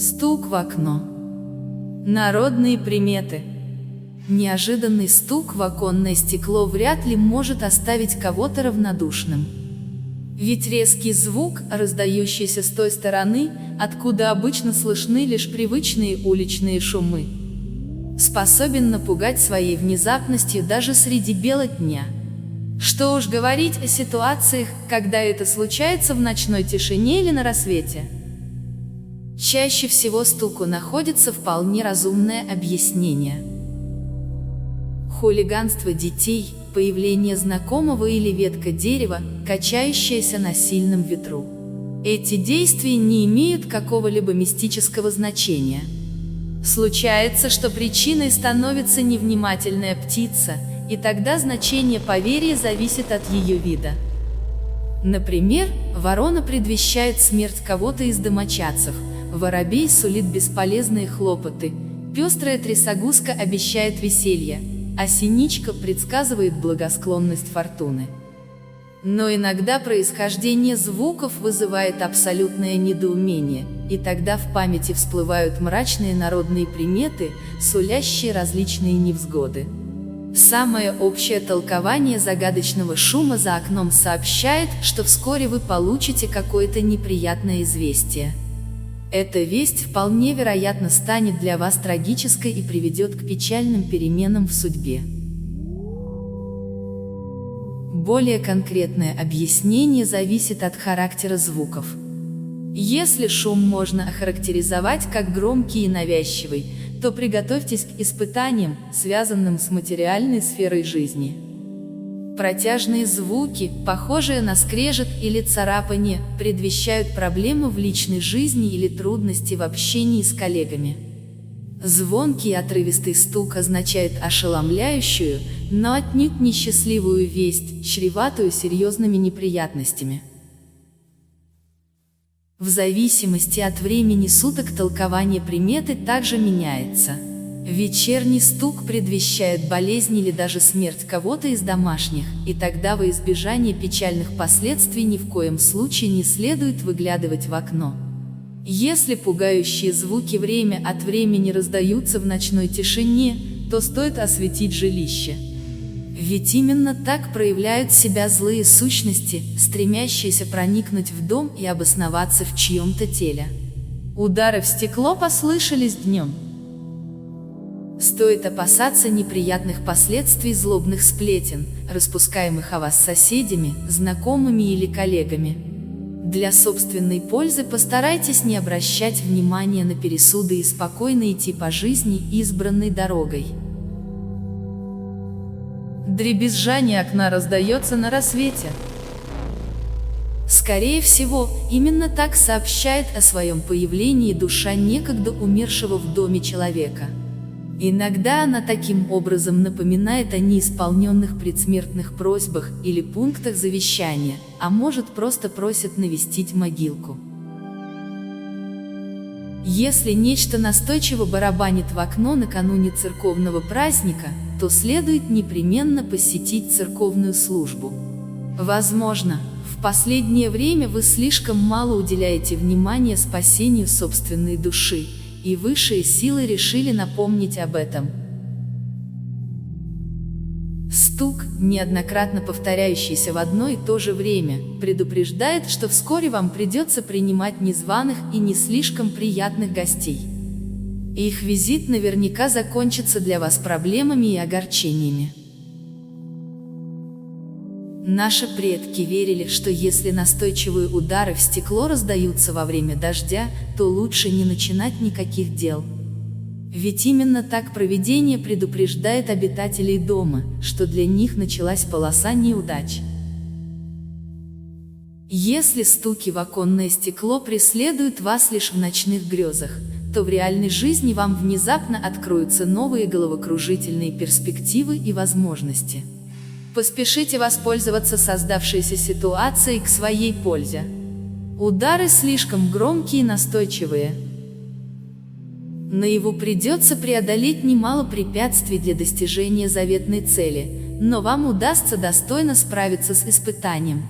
Стук в окно. Народные приметы. Неожиданный стук в оконное стекло вряд ли может оставить кого-то равнодушным. Ведь резкий звук, раздающийся с той стороны, откуда обычно слышны лишь привычные уличные шумы, способен напугать своей внезапностью даже среди бела дня. Что уж говорить о ситуациях, когда это случается в ночной тишине или на рассвете. Чаще всего стуку находится вполне разумное объяснение. Хулиганство детей, появление знакомого или ветка дерева, качающаяся на сильном ветру. Эти действия не имеют какого-либо мистического значения. Случается, что причиной становится невнимательная птица, и тогда значение поверья зависит от ее вида. Например, ворона предвещает смерть кого-то из домочадцев, воробей сулит бесполезные хлопоты, пестрая трясогузка обещает веселье, а синичка предсказывает благосклонность фортуны. Но иногда происхождение звуков вызывает абсолютное недоумение, и тогда в памяти всплывают мрачные народные приметы, сулящие различные невзгоды. Самое общее толкование загадочного шума за окном сообщает, что вскоре вы получите какое-то неприятное известие. Эта весть вполне вероятно станет для вас трагической и приведет к печальным переменам в судьбе. Более конкретное объяснение зависит от характера звуков. Если шум можно охарактеризовать как громкий и навязчивый, то приготовьтесь к испытаниям, связанным с материальной сферой жизни. Протяжные звуки, похожие на скрежет или царапание, предвещают проблемы в личной жизни или трудности в общении с коллегами. Звонкий и отрывистый стук означает ошеломляющую, но отнюдь не счастливую весть, чреватую серьезными неприятностями. В зависимости от времени суток толкование приметы также меняется. Вечерний стук предвещает болезнь или даже смерть кого-то из домашних, и тогда во избежание печальных последствий ни в коем случае не следует выглядывать в окно. Если пугающие звуки время от времени раздаются в ночной тишине, то стоит осветить жилище. Ведь именно так проявляют себя злые сущности, стремящиеся проникнуть в дом и обосноваться в чьем-то теле. Удары в стекло послышались днем. Стоит опасаться неприятных последствий злобных сплетен, распускаемых о вас соседями, знакомыми или коллегами. Для собственной пользы постарайтесь не обращать внимания на пересуды и спокойно идти по жизни избранной дорогой. Дребезжание окна раздается на рассвете. Скорее всего, именно так сообщает о своем появлении душа некогда умершего в доме человека. Иногда она таким образом напоминает о неисполненных предсмертных просьбах или пунктах завещания, а может просто просит навестить могилку. Если нечто настойчиво барабанит в окно накануне церковного праздника, то следует непременно посетить церковную службу. Возможно, в последнее время вы слишком мало уделяете внимания спасению собственной души, и высшие силы решили напомнить об этом. Стук, неоднократно повторяющийся в одно и то же время, предупреждает, что вскоре вам придется принимать незваных и не слишком приятных гостей. Их визит наверняка закончится для вас проблемами и огорчениями. Наши предки верили, что если настойчивые удары в стекло раздаются во время дождя, то лучше не начинать никаких дел. Ведь именно так провидение предупреждает обитателей дома, что для них началась полоса неудач. Если стуки в оконное стекло преследуют вас лишь в ночных грезах, то в реальной жизни вам внезапно откроются новые головокружительные перспективы и возможности. Поспешите воспользоваться создавшейся ситуацией к своей пользе. Удары слишком громкие и настойчивые. Наяву придется преодолеть немало препятствий для достижения заветной цели, но вам удастся достойно справиться с испытанием.